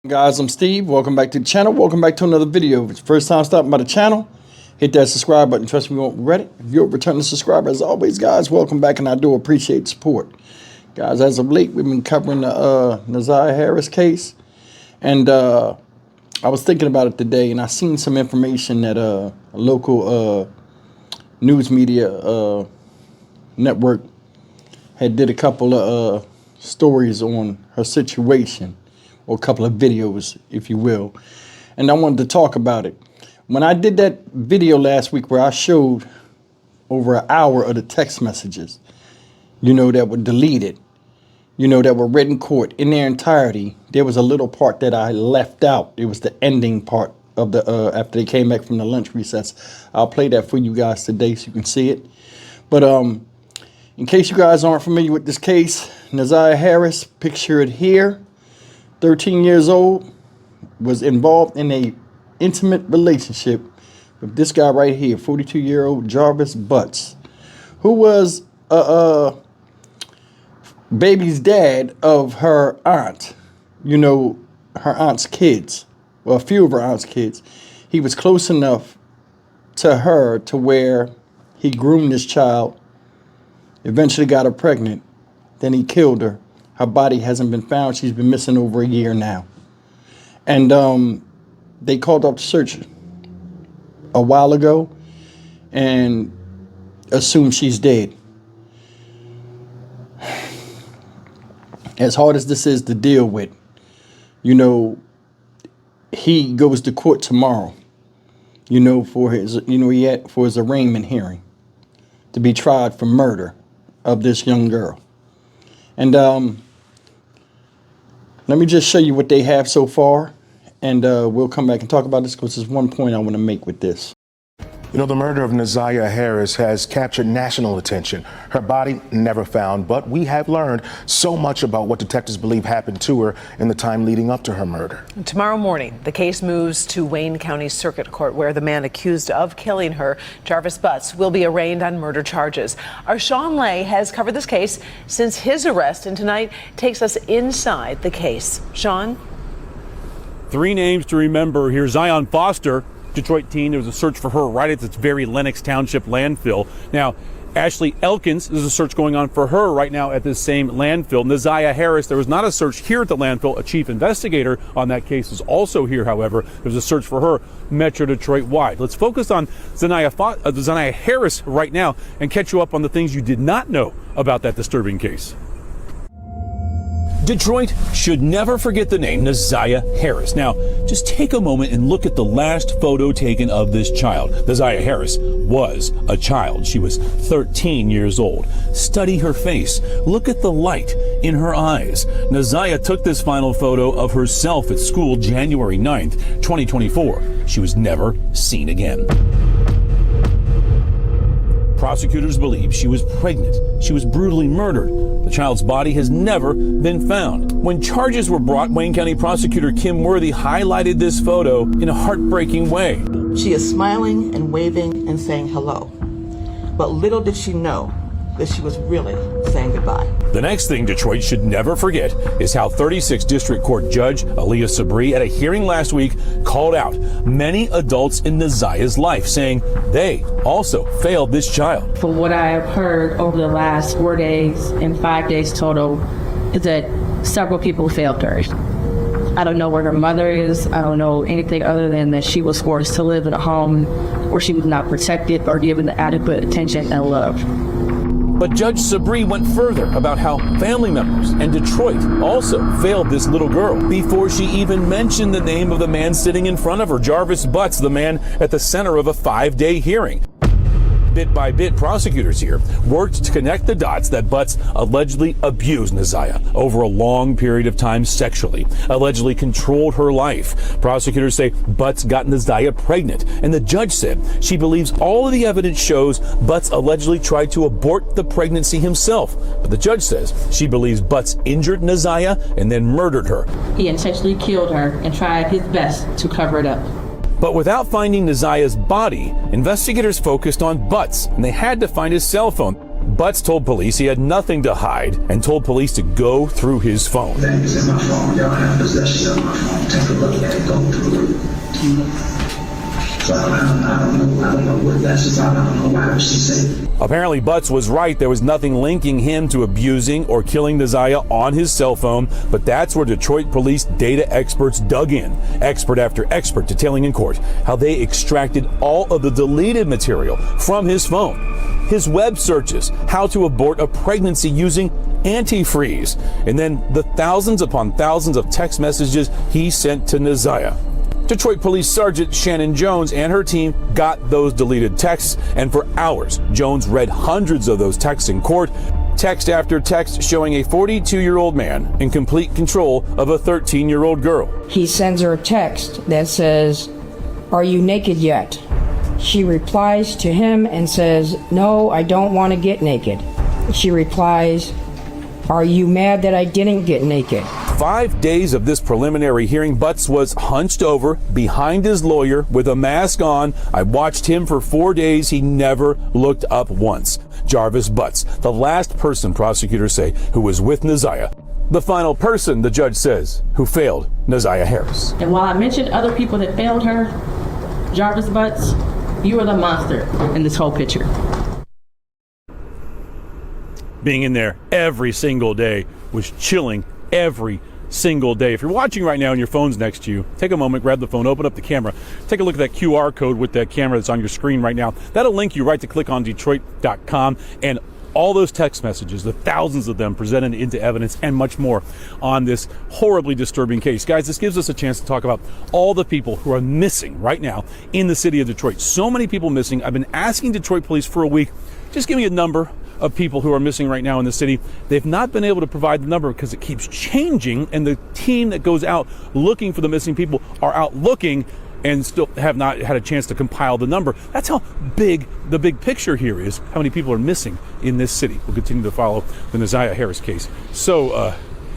Guys, I'm Steve. Welcome back to the channel. Welcome back to another video. If it's your first time stopping by the channel, hit that subscribe button. Trust me, you won't regret it. If you're a returning subscriber, as always, guys, welcome back, and I do appreciate the support. Guys, as of late, we've been covering the Naziah Harris case, and I was thinking about it today, and I seen some information that a local news media network had did a couple of stories on her situation, or a couple of videos, if you will, and I wanted to talk about it. When I did that video last week where I showed over an hour of the text messages, that were deleted, that were read in court in their entirety, there was a little part that I left out. It was the ending part of the after they came back from the lunch recess. I'll play that for you guys today so you can see it. But in case you guys aren't familiar with this case, Naziah Harris, pictured here, 13 years old, was involved in a intimate relationship with this guy right here, 42-year-old Jarvis Butts, who was baby's dad of her aunt, her aunt's kids, well, a few of her aunt's kids. He was close enough to her to where he groomed this child, eventually got her pregnant, then he killed her. Her body hasn't been found. She's been missing over a year now. And they called up to search a while ago and assumed she's dead. As hard as this is to deal with, he goes to court tomorrow, for his, for his arraignment hearing to be tried for murder of this young girl. And let me just show you what they have so far, and we'll come back and talk about this, because there's one point I want to make with this. The murder of Naziah Harris has captured national attention. Her body never found, but we have learned so much about what detectives believe happened to her in the time leading up to her murder. Tomorrow morning, the case moves to Wayne County Circuit Court, where the man accused of killing her, Jarvis Butts, will be arraigned on murder charges. Our Sean Lay has covered this case since his arrest, and tonight takes us inside the case. Sean? 3 names to remember here. Zion Foster, Detroit teen. There was a search for her right at this very Lenox Township landfill. Now, Ashley Elkins, there's a search going on for her right now at this same landfill. Naziah Harris, there was not a search here at the landfill. A chief investigator on that case is also here, however. There's a search for her Metro Detroit wide. Let's focus on Naziah Harris right now and catch you up on the things you did not know about that disturbing case. Detroit should never forget the name Naziah Harris. Now, just take a moment and look at the last photo taken of this child. Naziah Harris was a child. She was 13 years old. Study her face. Look at the light in her eyes. Naziah took this final photo of herself at school January 9th, 2024. She was never seen again. Prosecutors believe she was pregnant. She was brutally murdered. The child's body has never been found. When charges were brought, Wayne County Prosecutor Kim Worthy highlighted this photo in a heartbreaking way. She is smiling and waving and saying hello. But little did she know that she was really saying goodbye. The next thing Detroit should never forget is how 36th District Court Judge Aaliyah Sabri at a hearing last week called out many adults in Naziah's life, saying they also failed this child. From what I have heard over the last 4 days and 5 days total, is that several people failed her. I don't know where her mother is. I don't know anything other than that she was forced to live in a home where she was not protected or given the adequate attention and love. But Judge Sabri went further about how family members and Detroit also failed this little girl before she even mentioned the name of the man sitting in front of her, Jarvis Butts, the man at the center of a 5-day hearing. Bit by bit, prosecutors here worked to connect the dots that Butts allegedly abused Naziah over a long period of time sexually, allegedly controlled her life. Prosecutors say Butts got Naziah pregnant, and the judge said she believes all of the evidence shows Butts allegedly tried to abort the pregnancy himself. But the judge says she believes Butts injured Naziah and then murdered her. He intentionally killed her and tried his best to cover it up. But without finding Naziah's body, investigators focused on Butts, and they had to find his cell phone. Butts told police he had nothing to hide and told police to go through his phone. Things in my phone, y'all have possession of my phone. Take a look at it, go through it. So I don't know what that's about. I don't know why she said. Apparently, Butts was right. There was nothing linking him to abusing or killing Neziah on his cell phone, but that's where Detroit police data experts dug in, expert after expert detailing in court how they extracted all of the deleted material from his phone, his web searches, how to abort a pregnancy using antifreeze, and then the thousands upon thousands of text messages he sent to Neziah. Detroit Police Sergeant Shannon Jones and her team got those deleted texts, and for hours, Jones read hundreds of those texts in court, text after text showing a 42-year-old man in complete control of a 13-year-old girl. He sends her a text that says, "Are you naked yet?" She replies to him and says, "No, I don't want to get naked." She replies, "Are you mad that I didn't get naked?" 5 days of this preliminary hearing, Butts was hunched over behind his lawyer with a mask on. I watched him for 4 days. He never looked up once. Jarvis Butts, the last person prosecutors say who was with Neziah. The final person, the judge says, who failed Neziah Harris. And while I mentioned other people that failed her, Jarvis Butts, you are the monster in this whole picture. Being in there every single day was chilling every single day. If you're watching right now and your phone's next to you, take a moment, grab the phone, open up the camera, take a look at that QR code with that camera that's on your screen right now. That'll link you right to clickondetroit.com, and all those text messages, the thousands of them presented into evidence and much more on this horribly disturbing case. Guys, this gives us a chance to talk about all the people who are missing right now in the city of Detroit. So many people missing. I've been asking Detroit police for a week, just give me a number of people who are missing right now in the city. They've not been able to provide the number because it keeps changing, and the team that goes out looking for the missing people are out looking and still have not had a chance to compile the number. That's how big the big picture here is, how many people are missing in this city. We'll continue to follow the Neziah Harris case. So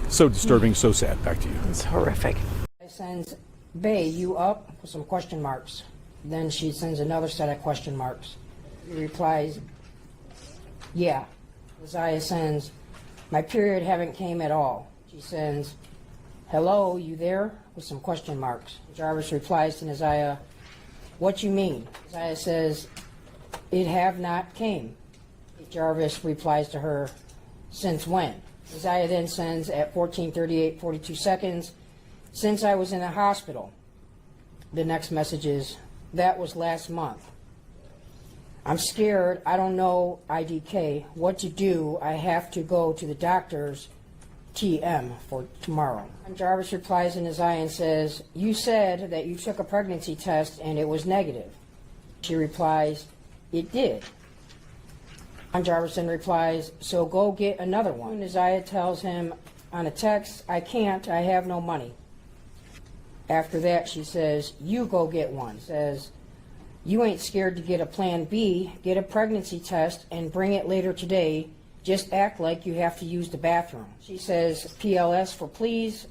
disturbing, so sad. Back to you. It's horrific. I sends, "Bae, you up?" with some question marks. Then she sends another set of question marks. He replies, "Yeah." Neziah sends, "My period haven't came at all." She sends, "Hello, you there?" with some question marks. Jarvis replies to Neziah, "What you mean?" Neziah says, "It have not came." Jarvis replies to her, "Since when?" Neziah then sends at 14:38, 42 seconds, "Since I was in the hospital." The next message is, "That was last month. I'm scared. I don't know, IDK, what to do. I have to go to the doctor's TM for tomorrow." And Jarvis replies to Neziah and says, "You said that you took a pregnancy test and it was negative." She replies, "It did." And Jarvis then replies, "So go get another one." Neziah tells him on a text, "I can't. I have no money." After that, she says, "You go get one." Says, "You ain't scared to get a plan B, get a pregnancy test and bring it later today. Just act like you have to use the bathroom." She says, "PLS for please."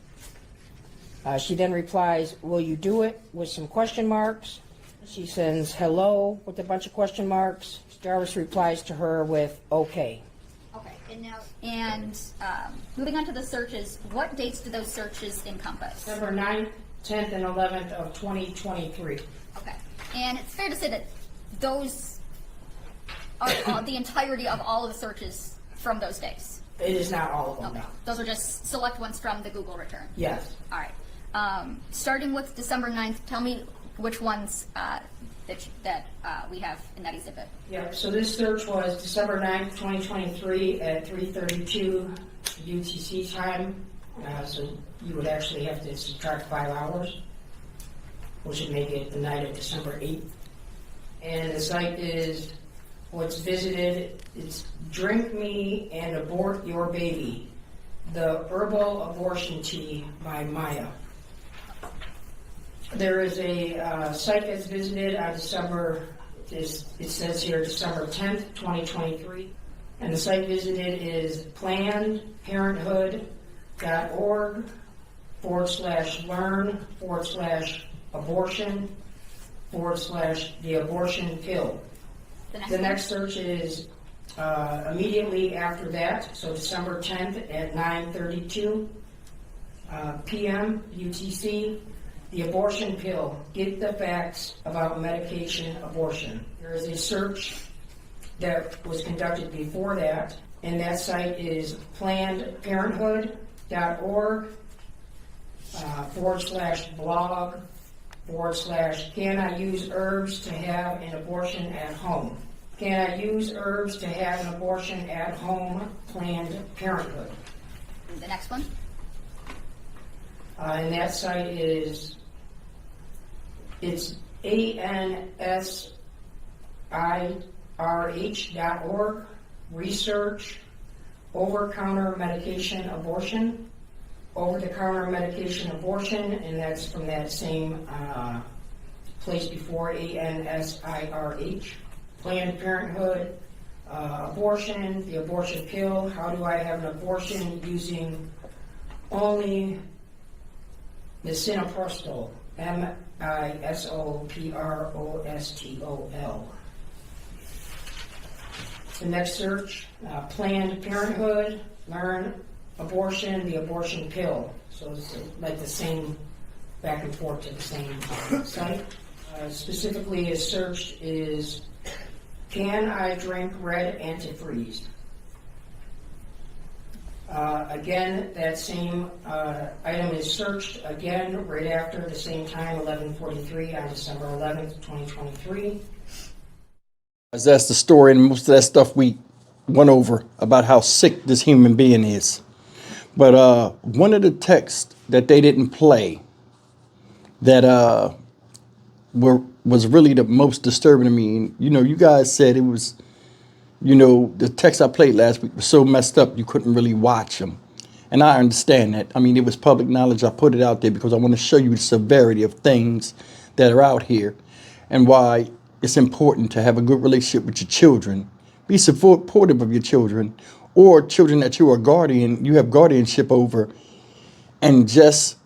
She then replies, "Will you do it?" with some question marks. She sends hello with a bunch of question marks. Jarvis replies to her with okay. Okay, and moving on to the searches, what dates do those searches encompass? December 9th, 10th, and 11th of 2023. Okay, and it's fair to say that those are the entirety of all of the searches from those days? It is not all of them, Okay, no. those are just select ones from the Google return? Yes. All right. Starting with December 9th, tell me which ones that we have in that exhibit. Yeah, so this search was December 9th, 2023 at 3:32 UTC time. So you would actually have to subtract 5 hours, which would make it the night of December 8th. And the site is, what's visited, it's Drink Me and Abort Your Baby, the Herbal Abortion Tea by Maya. There is a site that's visited on December, it says here December 10th, 2023. And the site visited is plannedparenthood.org/learn/abortion/the abortion pill. The next search is Immediately after that, so December 10th at 9:32 p.m. UTC, the abortion pill, get the facts about medication abortion. There is a search that was conducted before that, and that site is plannedparenthood.org /blog/can I use herbs to have an abortion at home? Can I use herbs to have an abortion at home? Planned Parenthood. The next one. And that site is, it's ANSIRH.org, research, over-the-counter medication abortion, and that's from that same place before, ANSIRH. Planned Parenthood, abortion, the abortion pill, how do I have an abortion using only misoprostol, misoprostol. The next search, Planned Parenthood, learn abortion, the abortion pill. So it's like the same, back and forth to the same site. Specifically, a search is, can I drink red antifreeze? Again, that same item is searched again right after the same time, 11:43 on December 11th, 2023. That's the story, and most of that stuff we went over about how sick this human being is. But one of the texts that they didn't play that was really the most disturbing to me. And, you know, you guys said it was, you know, the text I played last week was so messed up you couldn't really watch them. And I understand that. I mean, it was public knowledge. I put it out there because I want to show you the severity of things that are out here and why it's important to have a good relationship with your children. Be supportive of your children or children that you are you have guardianship over, and just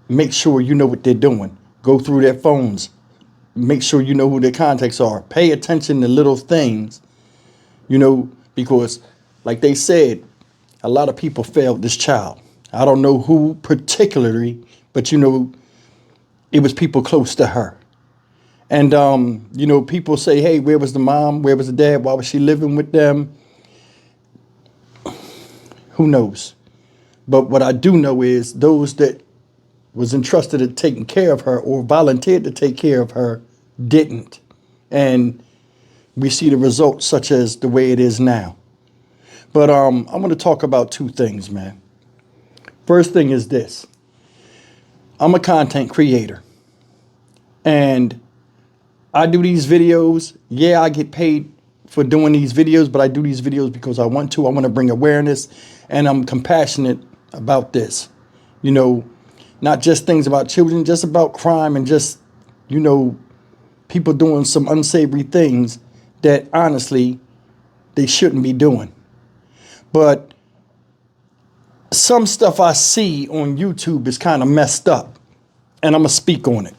make sure you know what they're doing. Go through their phones. Make sure you know who their contacts are. Pay attention to little things, you know, because like they said, a lot of people failed this child. I don't know who particularly, but, you know, it was people close to her. And, you know, people say, hey, where was the mom? Where was the dad? Why was she living with them? Who knows? But what I do know is those that was entrusted in taking care of her or volunteered to take care of her didn't. And we see the results such as the way it is now. But I'm going to talk about two things, man. First thing is this. I'm a content creator. And I do these videos. Yeah, I get paid for doing these videos, but I do these videos because I want to. I want to bring awareness, and I'm compassionate about this. You know, not just things about children, just about crime and just, you know, people doing some unsavory things that honestly they shouldn't be doing. But some stuff I see on YouTube is kind of messed up, and I'm going to speak on it.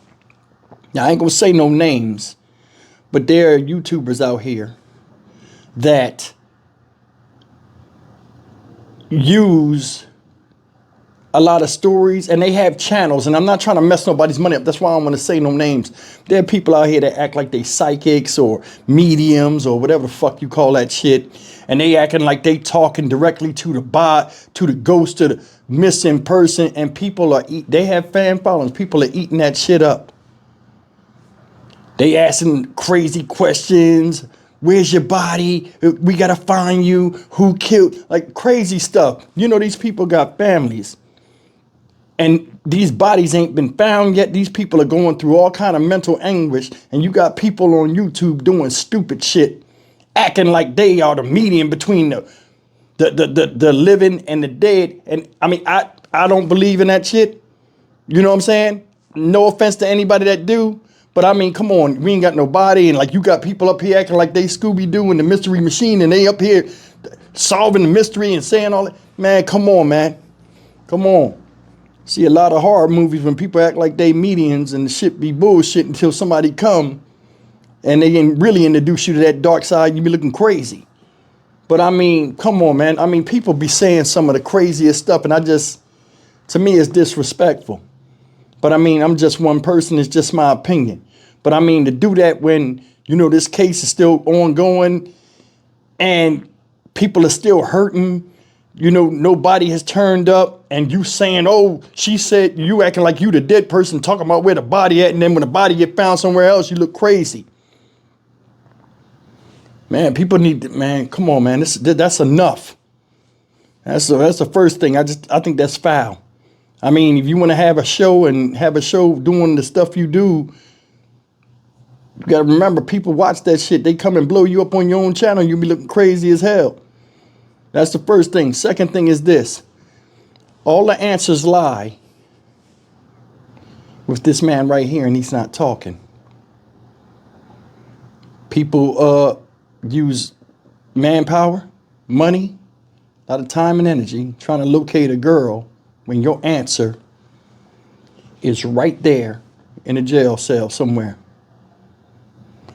Now, I ain't going to say no names, but there are YouTubers out here that use a lot of stories, and they have channels, and I'm not trying to mess nobody's money up. That's why I don't want to say no names. There are people out here that act like they psychics or mediums or whatever the fuck you call that shit, and they acting like they talking directly to the bot, to the ghost, to the missing person, and people are they have fan followings. People are eating that shit up. They asking crazy questions. Where's your body? We got to find you. Who killed? Like crazy stuff. You know, these people got families. And these bodies ain't been found yet. These people are going through all kind of mental anguish. And you got people on YouTube doing stupid shit, acting like they are the medium between the living and the dead. And I mean, I don't believe in that shit. You know what I'm saying? No offense to anybody that do. But I mean, come on, we ain't got no body, and like you got people up here acting like they Scooby-Doo and the Mystery Machine, and they up here solving the mystery and saying all that. Man, come on, man. Come on. See a lot of horror movies when people act like they mediums and the shit be bullshit until somebody come and they ain't really introduce you to that dark side, you be looking crazy. But I mean, come on, man. I mean, people be saying some of the craziest stuff, and to me, it's disrespectful. But I mean, I'm just one person. It's just my opinion. But I mean, to do that when, you know, this case is still ongoing and people are still hurting, you know, nobody has turned up, and you saying, oh, she said, you acting like you the dead person, talking about where the body at, and then when the body get found somewhere else, you look crazy. Man, people need to, man, come on, man. That's enough. That's the first thing. I think that's foul. I mean, if you want to have a show doing the stuff you do, you got to remember, people watch that shit. They come and blow you up on your own channel. You'll be looking crazy as hell. That's the first thing. Second thing is this. All the answers lie with this man right here, and he's not talking. People use manpower, money, a lot of time and energy trying to locate a girl when your answer is right there in a jail cell somewhere.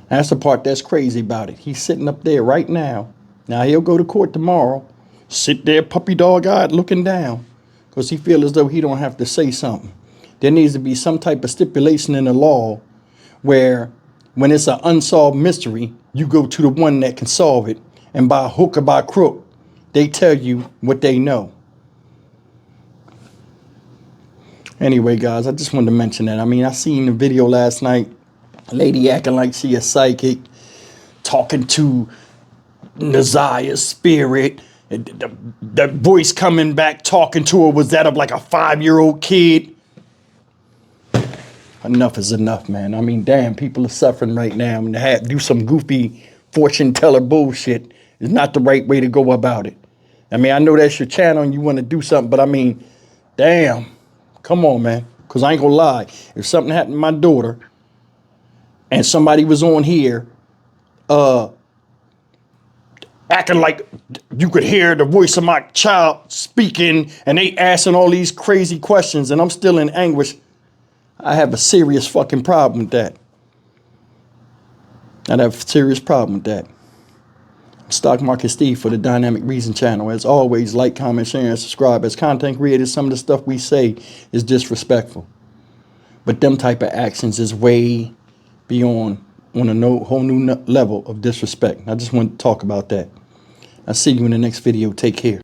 That's the part that's crazy about it. He's sitting up there right now. Now he'll go to court tomorrow, sit there puppy dog-eyed looking down, because he feels as though he don't have to say something. There needs to be some type of stipulation in the law where when it's an unsolved mystery, you go to the one that can solve it, and by hook or by crook, they tell you what they know. Anyway, guys, I just wanted to mention that. I mean, I seen the video last night, a lady acting like she a psychic, talking to Nazia's spirit. The voice coming back talking to her was that of like a 5-year-old kid. Enough is enough, man. I mean, damn, people are suffering right now, and to do some goofy fortune teller bullshit is not the right way to go about it. I mean, I know that's your channel and you want to do something, but I mean, damn, come on, man. Because I ain't gonna lie, if something happened to my daughter and somebody was on here acting like you could hear the voice of my child speaking and they asking all these crazy questions and I'm still in anguish, I have a serious fucking problem with that. I'd have a serious problem with that. Stock Market Steve for the Dynamic Reason channel. As always, like, comment, share, and subscribe. As content creators, some of the stuff we say is disrespectful. But them type of actions is way beyond, on a whole new level of disrespect. I just want to talk about that. I'll see you in the next video. Take care.